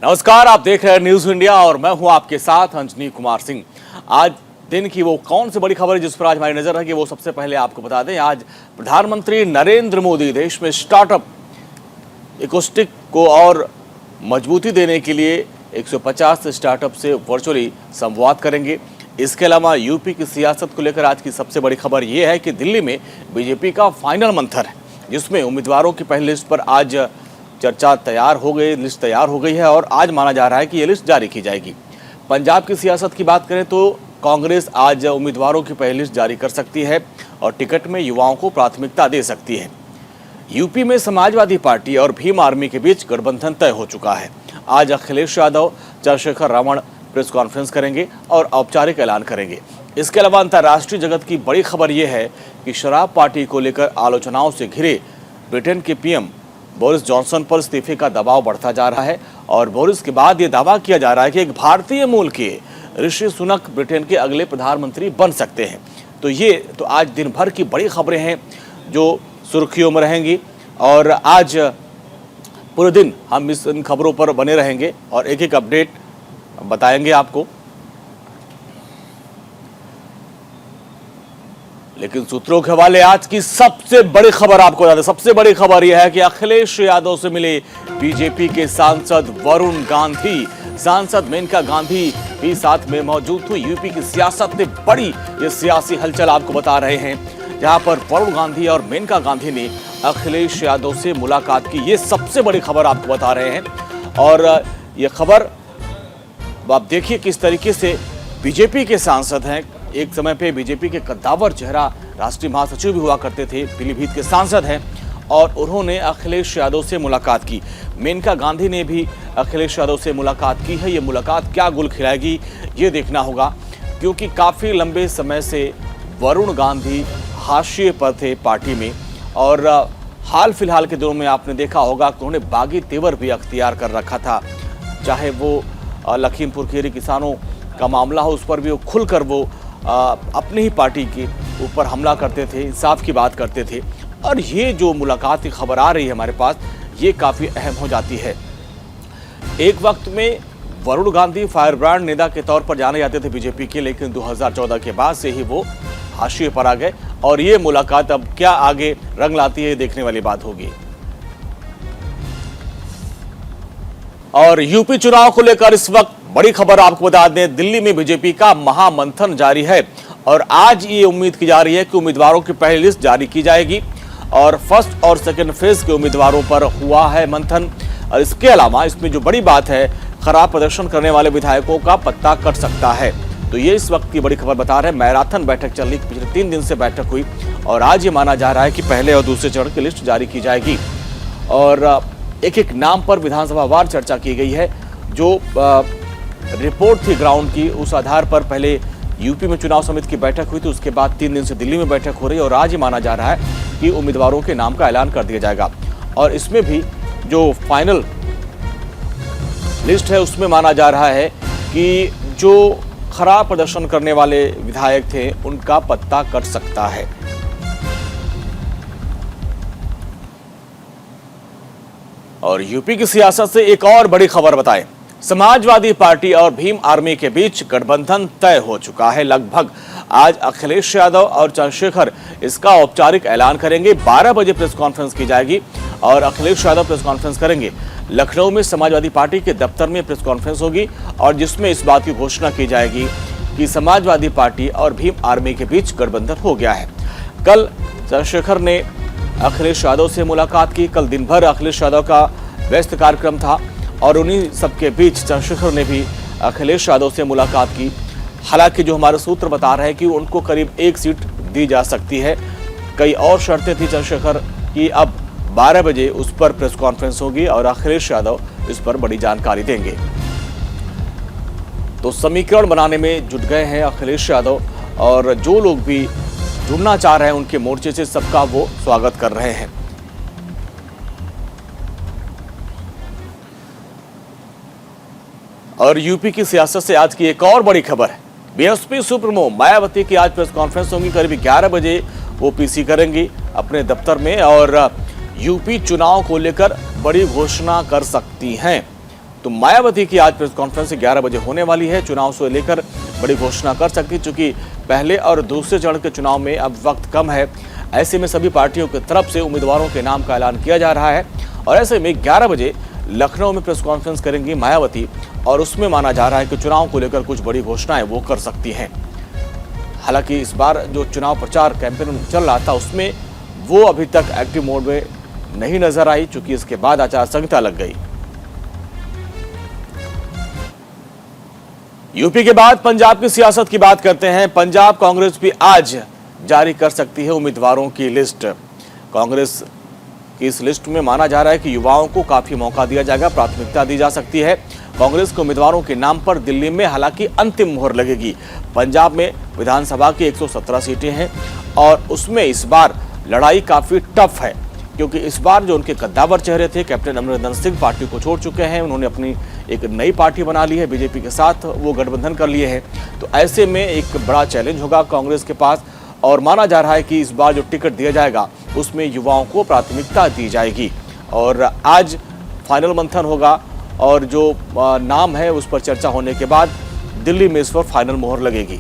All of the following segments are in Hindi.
नमस्कार, आप देख रहे हैं न्यूज इंडिया और मैं हूं आपके साथ अंजनी कुमार सिंह। आज दिन की वो कौन सी बड़ी खबर है जिस पर आज हमारी नजर है कि वो सबसे पहले आपको बता दें। आज प्रधानमंत्री नरेंद्र मोदी देश में स्टार्टअप इकोस्टिक को और मजबूती देने के लिए 150 स्टार्टअप से वर्चुअली संवाद करेंगे। इसके अलावा यूपी की सियासत को लेकर आज की सबसे बड़ी खबर यह है कि दिल्ली में बीजेपी का फाइनल मंथन है, जिसमें उम्मीदवारों की पहली लिस्ट पर आज चर्चा तैयार हो गई, लिस्ट तैयार हो गई है और आज माना जा रहा है कि ये लिस्ट जारी की जाएगी। पंजाब की सियासत की बात करें तो कांग्रेस आज उम्मीदवारों की पहली लिस्ट जारी कर सकती है और टिकट में युवाओं को प्राथमिकता दे सकती है। यूपी में समाजवादी पार्टी और भीम आर्मी के बीच गठबंधन तय हो चुका है। आज अखिलेश यादव, चंद्रशेखर रावण प्रेस कॉन्फ्रेंस करेंगे और औपचारिक ऐलान करेंगे। इसके अलावा अंतर्राष्ट्रीय जगत की बड़ी खबर यह है कि शराब पार्टी को लेकर आलोचनाओं से घिरे ब्रिटेन के पीएम बोरिस जॉनसन पर इस्तीफे का दबाव बढ़ता जा रहा है और बोरिस के बाद ये दावा किया जा रहा है कि एक भारतीय मूल के ऋषि सुनक ब्रिटेन के अगले प्रधानमंत्री बन सकते हैं। तो ये आज दिन भर की बड़ी खबरें हैं जो सुर्खियों में रहेंगी और आज पूरे दिन हम इन खबरों पर बने रहेंगे और एक एक अपडेट बताएंगे आपको। लेकिन सूत्रों के हवाले आज की सबसे बड़ी खबर आपको बता दें। सबसे बड़ी खबर यह है कि अखिलेश यादव से मिले बीजेपी के सांसद वरुण गांधी। सांसद मेनका गांधी भी साथ में मौजूद हुई। यूपी की सियासत में बड़ी ये सियासी हलचल आपको बता रहे हैं, जहां पर वरुण गांधी और मेनका गांधी ने अखिलेश यादव से मुलाकात की। ये सबसे बड़ी खबर आपको बता रहे हैं और ये खबर आप देखिए किस तरीके से बीजेपी के सांसद हैं। एक समय पे बीजेपी के कद्दावर चेहरा राष्ट्रीय महासचिव भी हुआ करते थे, पीलीभीत के सांसद हैं और उन्होंने अखिलेश यादव से मुलाकात की। मेनका गांधी ने भी अखिलेश यादव से मुलाकात की है। ये मुलाकात क्या गुल खिलाएगी ये देखना होगा, क्योंकि काफ़ी लंबे समय से वरुण गांधी हाशिए पर थे पार्टी में और हाल फिलहाल के दिनों में आपने देखा होगा कि उन्होंने बागी तेवर भी अख्तियार कर रखा था। चाहे वो लखीमपुर खीरी किसानों का मामला हो, उस पर भी वो खुलकर वो अपनी ही पार्टी के ऊपर हमला करते थे, इंसाफ की बात करते थे। और ये जो मुलाकात की खबर आ रही है हमारे पास, ये काफ़ी अहम हो जाती है। एक वक्त में वरुण गांधी फायर ब्रांड नेता के तौर पर जाने जाते थे बीजेपी के, लेकिन 2014 के बाद से ही वो हाशिए पर आ गए और ये मुलाकात अब क्या आगे रंग लाती है देखने वाली बात होगी। और यूपी चुनाव को लेकर इस वक्त बड़ी खबर आपको बता दें, दिल्ली में बीजेपी का महामंथन जारी है और आज ये उम्मीद की जा रही है कि उम्मीदवारों की पहली लिस्ट जारी की जाएगी और फर्स्ट और सेकंड फेज के उम्मीदवारों पर हुआ है मंथन। और इसके अलावा इसमें जो बड़ी बात है, खराब प्रदर्शन करने वाले विधायकों का पत्ता कट सकता है। तो ये इस वक्त की बड़ी खबर बता रहे हैं। मैराथन बैठक चल रही, पिछले 3 दिन से बैठक हुई और आज ये माना जा रहा है कि पहले और दूसरे चरण की लिस्ट जारी की जाएगी और एक एक नाम पर विधानसभा वार चर्चा की गई है। जो रिपोर्ट थी ग्राउंड की, उस आधार पर पहले यूपी में चुनाव समिति की बैठक हुई थी, उसके बाद 3 दिन से दिल्ली में बैठक हो रही है और आज ये माना जा रहा है कि उम्मीदवारों के नाम का ऐलान कर दिया जाएगा। और इसमें भी जो फाइनल लिस्ट है उसमें माना जा रहा है कि जो खराब प्रदर्शन करने वाले विधायक थे उनका पत्ता कट सकता है। और यूपी की सियासत से एक और बड़ी खबर बताएं, समाजवादी पार्टी और भीम आर्मी के बीच गठबंधन तय हो चुका है लगभग। आज अखिलेश यादव और चंद्रशेखर इसका औपचारिक ऐलान करेंगे। 12 बजे प्रेस कॉन्फ्रेंस की जाएगी और अखिलेश यादव प्रेस कॉन्फ्रेंस करेंगे। लखनऊ में समाजवादी पार्टी के दफ्तर में प्रेस कॉन्फ्रेंस होगी और जिसमें इस बात की घोषणा की जाएगी कि समाजवादी पार्टी और भीम आर्मी के बीच गठबंधन हो गया है। कल चंद्रशेखर ने अखिलेश यादव से मुलाकात की। कल दिन भर अखिलेश यादव का व्यस्त कार्यक्रम था और उन्हीं सबके बीच चंद्रशेखर ने भी अखिलेश यादव से मुलाकात की। हालांकि जो हमारे सूत्र बता रहे हैं कि उनको करीब 1 सीट दी जा सकती है। कई और शर्तें थी चंद्रशेखर की। अब 12 बजे उस पर प्रेस कॉन्फ्रेंस होगी और अखिलेश यादव इस पर बड़ी जानकारी देंगे। तो समीकरण बनाने में जुट गए हैं अखिलेश यादव और जो लोग भी जुड़ना चाह रहे हैं उनके मोर्चे से सबका वो स्वागत कर रहे हैं। और यूपी की सियासत से आज की एक और बड़ी खबर है, बीएसपी सुप्रीमो मायावती की आज प्रेस कॉन्फ्रेंस होगी। करीब 11 बजे वो पीसी करेंगी अपने दफ्तर में और यूपी चुनाव को लेकर बड़ी घोषणा कर सकती हैं। तो मायावती की आज प्रेस कॉन्फ्रेंस 11 बजे होने वाली है। चुनाव से लेकर बड़ी घोषणा कर सकती है, क्योंकि पहले और दूसरे चरण के चुनाव में अब वक्त कम है। ऐसे में सभी पार्टियों की तरफ से उम्मीदवारों के नाम का ऐलान किया जा रहा है और ऐसे में 11 बजे लखनऊ में प्रेस कॉन्फ्रेंस करेंगी मायावती और उसमें माना जा रहा है कि चुनाव को लेकर कुछ बड़ी घोषणाएं वो कर सकती हैं। हालांकि इस बार जो चुनाव प्रचार कैंपेन चल रहा था उसमें वो अभी तक एक्टिव मोड में नहीं नजर आई, चूंकि इसके बाद आचार संहिता लग गई। यूपी के बाद पंजाब की सियासत की बात करते हैं। पंजाब कांग्रेस भी आज जारी कर सकती है उम्मीदवारों की लिस्ट। कांग्रेस की इस लिस्ट में माना जा रहा है कि युवाओं को काफी मौका दिया जाएगा, प्राथमिकता दी जा सकती है। कांग्रेस के उम्मीदवारों के नाम पर दिल्ली में हालांकि अंतिम मोहर लगेगी। पंजाब में विधानसभा की 117 सीटें हैं और उसमें इस बार लड़ाई काफी टफ है, क्योंकि इस बार जो उनके कद्दावर चेहरे थे, कैप्टन अमरिंदर सिंह पार्टी को छोड़ चुके हैं। उन्होंने अपनी एक नई पार्टी बना ली है, बीजेपी के साथ वो गठबंधन कर लिए हैं। तो ऐसे में एक बड़ा चैलेंज होगा कांग्रेस के पास और माना जा रहा है कि इस बार जो टिकट दिया जाएगा उसमें युवाओं को प्राथमिकता दी जाएगी। और आज फाइनल मंथन होगा और जो नाम है उस पर चर्चा होने के बाद दिल्ली में इस पर फाइनल मोहर लगेगी।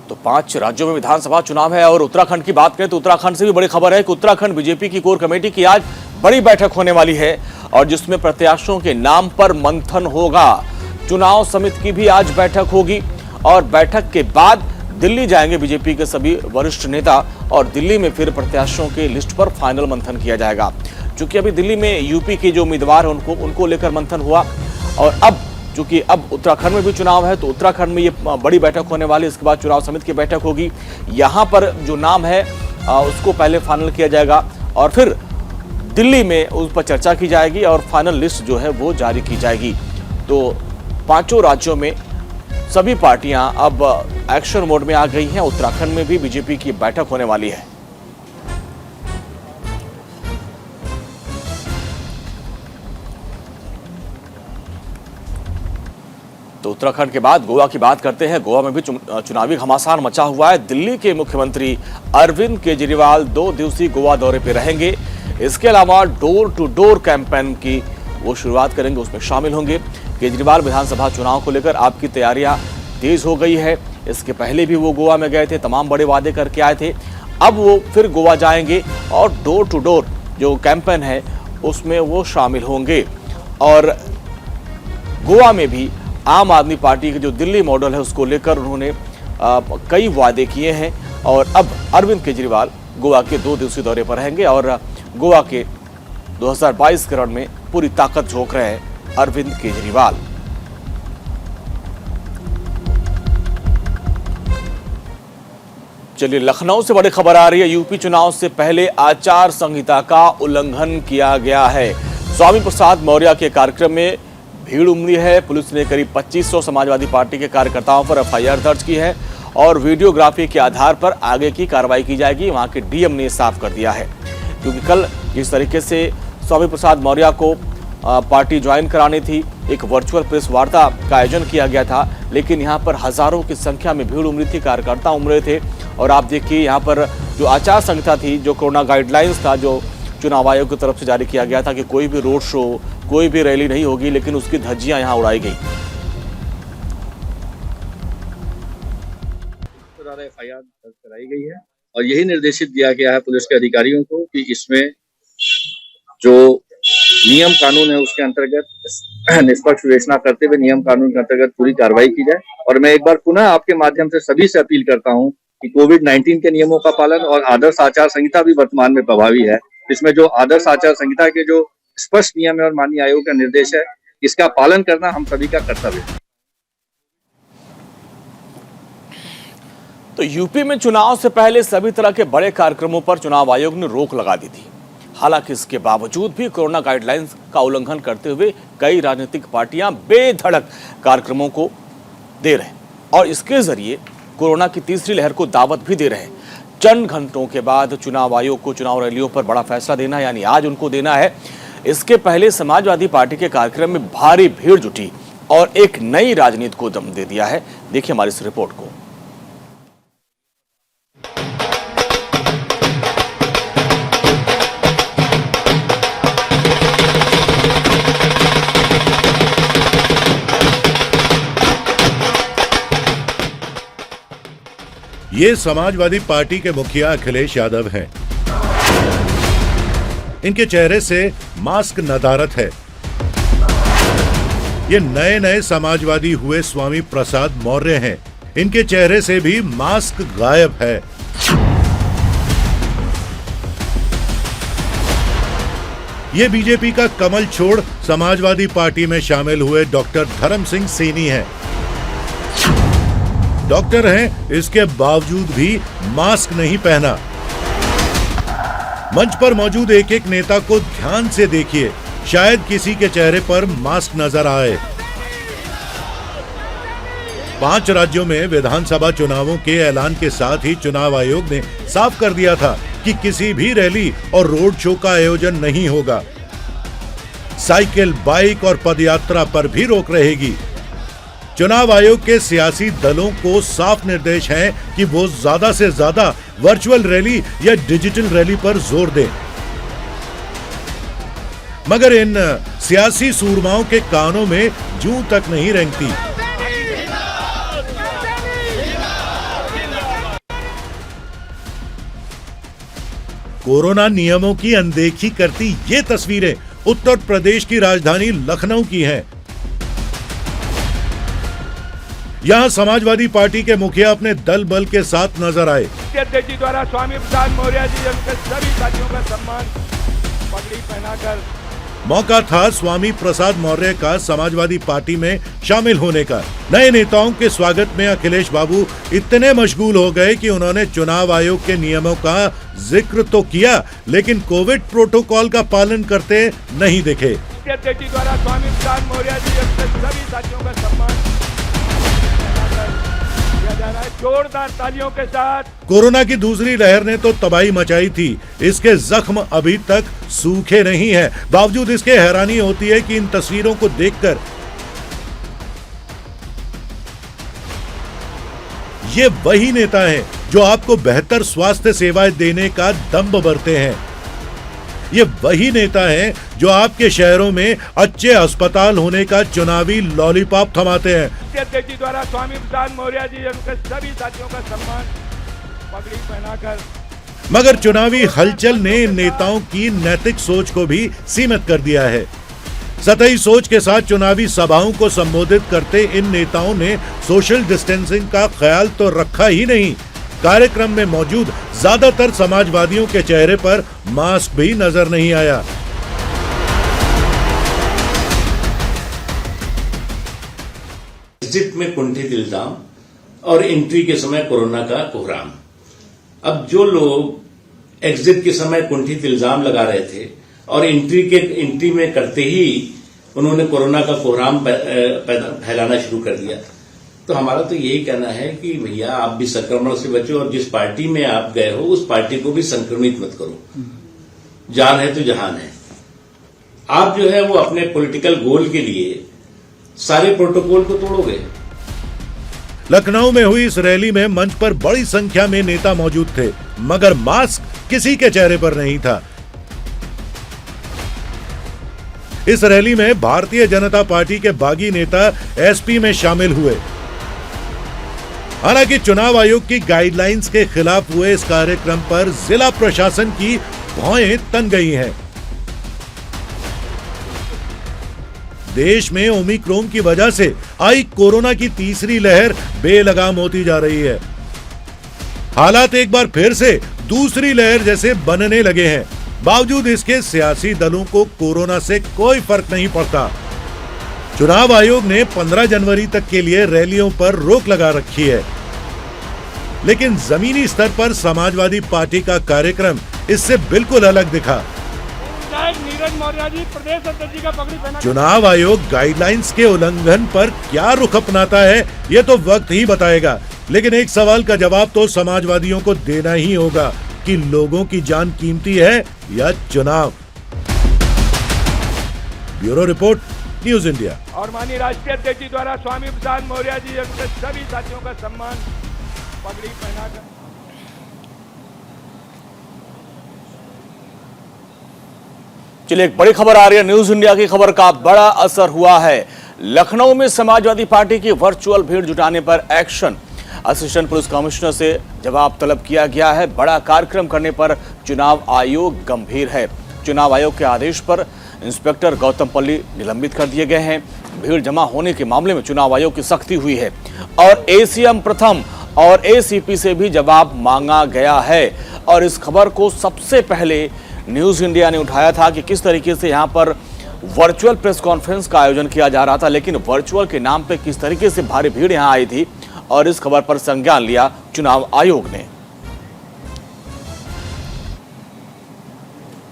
तो 5 राज्यों में विधानसभा चुनाव है और उत्तराखंड की बात करें तो उत्तराखंड से भी बड़ी खबर है कि उत्तराखंड बीजेपी की कोर कमेटी की आज बड़ी बैठक होने वाली है और जिसमें प्रत्याशियों के नाम पर मंथन होगा। चुनाव समिति की भी आज बैठक होगी और बैठक के बाद दिल्ली जाएंगे बीजेपी के सभी वरिष्ठ नेता और दिल्ली में फिर प्रत्याशियों के लिस्ट पर फाइनल मंथन किया जाएगा। चूंकि अभी दिल्ली में यूपी के जो उम्मीदवार हैं उनको लेकर मंथन हुआ और अब चूंकि अब उत्तराखंड में भी चुनाव है तो उत्तराखंड में ये बड़ी बैठक होने वाली है। इसके बाद चुनाव समिति की बैठक होगी। यहाँ पर जो नाम है उसको पहले फाइनल किया जाएगा और फिर दिल्ली में उस पर चर्चा की जाएगी और फाइनल लिस्ट जो है वो जारी की जाएगी। तो 5 राज्यों में सभी पार्टियां अब एक्शन मोड में आ गई हैं। उत्तराखंड में भी बीजेपी की बैठक होने वाली है। तो उत्तराखंड के बाद गोवा की बात करते हैं। गोवा में भी चुनावी घमासान मचा हुआ है। दिल्ली के मुख्यमंत्री अरविंद केजरीवाल 2 दिवसीय गोवा दौरे पर रहेंगे। इसके अलावा डोर टू डोर कैंपेन की वो शुरुआत करेंगे, उसमें शामिल होंगे। केजरीवाल विधानसभा चुनाव को लेकर आपकी तैयारियां तेज हो गई है। इसके पहले भी वो गोवा में गए थे, तमाम बड़े वादे करके आए थे। अब वो फिर गोवा जाएंगे और डोर टू डोर जो कैंपेन है उसमें वो शामिल होंगे। और गोवा में भी आम आदमी पार्टी के जो दिल्ली मॉडल है उसको लेकर उन्होंने कई वादे किए हैं और अब अरविंद केजरीवाल गोवा के 2 दिवसीय दौरे पर रहेंगे और गोवा के 2022 के रण में पूरी ताकत झोंक रहे हैं अरविंद केजरीवाल। चलिए लखनऊ से बड़ी खबर आ रही है। यूपी चुनाव से पहले आचार संहिता का उल्लंघन किया गया है। स्वामी प्रसाद मौर्य के कार्यक्रम में भीड़ उमड़ी है। पुलिस ने करीब 2500 समाजवादी पार्टी के कार्यकर्ताओं पर एफआईआर दर्ज की है और वीडियोग्राफी के आधार पर आगे की कार्रवाई की जाएगी। वहां के डीएम ने साफ कर दिया है, क्योंकि कल जिस तरीके से स्वामी प्रसाद मौर्य को पार्टी ज्वाइन करानी थी, एक वर्चुअल प्रेस वार्ता का आयोजन किया गया था, लेकिन यहाँ पर हजारों की संख्या में भीड़ उमड़ी थी, कार्यकर्ता उमड़े थे। और आप देखिए यहाँ पर जो आचार संहिता थी, जो कोरोना गाइडलाइंस था, जो चुनाव आयोग की तरफ से जारी किया गया था कि कोई भी रोड शो, कोई भी रैली नहीं होगी, लेकिन उसकी धज्जियां यहाँ उड़ाई गई। एफआईआर दर्ज कराई गई है और यही निर्देशित दिया गया है पुलिस के अधिकारियों को कि इसमें जो नियम कानून है उसके अंतर्गत निष्पक्ष विवेचना करते हुए नियम कानून के अंतर्गत पूरी कार्रवाई की जाए। और मैं एक बार पुनः आपके माध्यम से सभी से अपील करता हूं कि कोविड-19 के नियमों का पालन और आदर्श आचार संहिता भी वर्तमान में प्रभावी है। इसमें जो आदर्श आचार संहिता के जो स्पष्ट नियम है और माननीय आयोग का निर्देश है, इसका पालन करना हम सभी का कर्तव्य है। तो यूपी में चुनाव से पहले सभी तरह के बड़े कार्यक्रमों पर चुनाव आयोग ने रोक लगा दी थी। हालांकि इसके बावजूद भी कोरोना गाइडलाइंस का उल्लंघन करते हुए कई राजनीतिक पार्टियां बेधड़क कार्यक्रमों को दे रहे हैं और इसके जरिए कोरोना की तीसरी लहर को दावत भी दे रहे हैं। चंद घंटों के बाद चुनाव आयोग को चुनाव रैलियों पर बड़ा फैसला देना है, यानी आज उनको देना है। इसके पहले समाजवादी पार्टी के कार्यक्रम में भारी भीड़ जुटी और एक नई राजनीति को दम दे दिया है। देखिए हमारी इस रिपोर्ट को। ये समाजवादी पार्टी के मुखिया अखिलेश यादव हैं। इनके चेहरे से मास्क नदारत है। ये नए नए समाजवादी हुए स्वामी प्रसाद मौर्य हैं। इनके चेहरे से भी मास्क गायब है। ये बीजेपी का कमल छोड़ समाजवादी पार्टी में शामिल हुए डॉक्टर धर्म सिंह सैनी हैं। डॉक्टर हैं, इसके बावजूद भी मास्क नहीं पहना। मंच पर मौजूद एक एक नेता को ध्यान से देखिए, शायद किसी के चेहरे पर मास्क नजर आए। 5 राज्यों में विधानसभा चुनावों के ऐलान के साथ ही चुनाव आयोग ने साफ कर दिया था कि किसी भी रैली और रोड शो का आयोजन नहीं होगा। साइकिल, बाइक और पदयात्रा पर भी रोक रहेगी। चुनाव आयोग के सियासी दलों को साफ निर्देश है कि वो ज्यादा से ज्यादा वर्चुअल रैली या डिजिटल रैली पर जोर दें। मगर इन सियासी सूरमाओं के कानों में जूं तक नहीं रेंगती। कोरोना नियमों की अनदेखी करती ये तस्वीरें उत्तर प्रदेश की राजधानी लखनऊ की हैं। यहां समाजवादी पार्टी के मुखिया अपने दल बल के साथ नजर आए। अध्यक्ष जी द्वारा स्वामी प्रसाद मौर्य जी उनके सभी साथियों का सम्मान पगड़ी पहनाकर मौका था स्वामी प्रसाद मौर्य का समाजवादी पार्टी में शामिल होने का। नए नेताओं के स्वागत में अखिलेश बाबू इतने मशगूल हो गए कि उन्होंने चुनाव आयोग के नियमों का जिक्र तो किया, लेकिन कोविड प्रोटोकॉल का पालन करते नहीं दिखे। अध्यक्ष जी द्वारा स्वामी प्रसाद मौर्य जी उनके सभी साथियों का सम्मान किया जा रहा है जोरदार तालियों के साथ। कोरोना की दूसरी लहर ने तो तबाही मचाई थी, इसके जख्म अभी तक सूखे नहीं हैं। बावजूद इसके हैरानी होती है कि इन तस्वीरों को देखकर ये वही नेता हैं जो आपको बेहतर स्वास्थ्य सेवाएं देने का दम्भ बरते हैं। ये वही नेता हैं जो आपके शहरों में अच्छे अस्पताल होने का चुनावी लॉलीपॉप थमाते हैं। अध्यक्ष जी द्वारा स्वामी प्रसाद मौर्य जी उनके सभी साथियों का सम्मान पगड़ी पहनाकर। मगर चुनावी हलचल ने इन नेताओं की नैतिक सोच को भी सीमित कर दिया है। सतही सोच के साथ चुनावी सभाओं को संबोधित करते इन नेताओं ने सोशल डिस्टेंसिंग का ख्याल तो रखा ही नहीं। कार्यक्रम में मौजूद ज्यादातर समाजवादियों के चेहरे पर मास्क भी नजर नहीं आया। एग्जिट में कुंठित इल्जाम और एंट्री के समय कोरोना का कोहराम। अब जो लोग एग्जिट के समय कुंठित इल्जाम लगा रहे थे और एंट्री में करते ही उन्होंने कोरोना का कोहराम फैलाना शुरू कर दिया, तो हमारा तो यही कहना है कि भैया आप भी संक्रमण से बचो और जिस पार्टी में आप गए हो उस पार्टी को भी संक्रमित मत करो। जान है तो जहान है। आप जो है वो अपने पॉलिटिकल गोल के लिए सारे प्रोटोकॉल को तोड़ोगे। लखनऊ में हुई इस रैली में मंच पर बड़ी संख्या में नेता मौजूद थे, मगर मास्क किसी के चेहरे पर नहीं था। इस रैली में भारतीय जनता पार्टी के बागी नेता एसपी में शामिल हुए। हालांकि चुनाव आयोग की गाइडलाइंस के खिलाफ हुए इस कार्यक्रम पर जिला प्रशासन की भौएं तन गई हैं। देश में ओमिक्रॉन की वजह से आई कोरोना की तीसरी लहर बेलगाम होती जा रही है। हालात एक बार फिर से दूसरी लहर जैसे बनने लगे हैं। बावजूद इसके सियासी दलों को कोरोना से कोई फर्क नहीं पड़ता। चुनाव आयोग ने 15 जनवरी तक के लिए रैलियों पर रोक लगा रखी है, लेकिन जमीनी स्तर पर समाजवादी पार्टी का कार्यक्रम इससे बिल्कुल अलग दिखा। चुनाव आयोग गाइडलाइंस के उल्लंघन पर क्या रुख अपनाता है ये तो वक्त ही बताएगा, लेकिन एक सवाल का जवाब तो समाजवादियों को देना ही होगा कि लोगों की जान कीमती है या चुनाव। Bureau report, news India. और माननीय राष्ट्रीय अध्यक्ष जी द्वारा स्वामी प्रसाद मौर्य जी उनके सभी साथियों का सम्मान पगड़ी पहनाकर। चलिए, एक बड़ी खबर आ रही है। न्यूज इंडिया की खबर का बड़ा असर हुआ है। लखनऊ में समाजवादी पार्टी की वर्चुअल भीड़ जुटाने पर एक्शन। असिस्टेंट पुलिस कमिश्नर से जवाब तलब किया गया है। बड़ा कार्यक्रम करने पर चुनाव आयोग गंभीर है। चुनाव आयोग के आदेश पर इंस्पेक्टर गौतम पल्ली निलंबित कर दिए गए हैं। भीड़ जमा होने के मामले में चुनाव आयोग की सख्ती हुई है और एसीएम प्रथम और एसीपी से भी जवाब मांगा गया है। और इस खबर को सबसे पहले न्यूज इंडिया ने उठाया था कि किस तरीके से यहां पर वर्चुअल प्रेस कॉन्फ्रेंस का आयोजन किया जा रहा था, लेकिन वर्चुअल के नाम पे किस तरीके से भारी भीड़ यहां आई थी और इस खबर पर संज्ञान लिया चुनाव आयोग ने।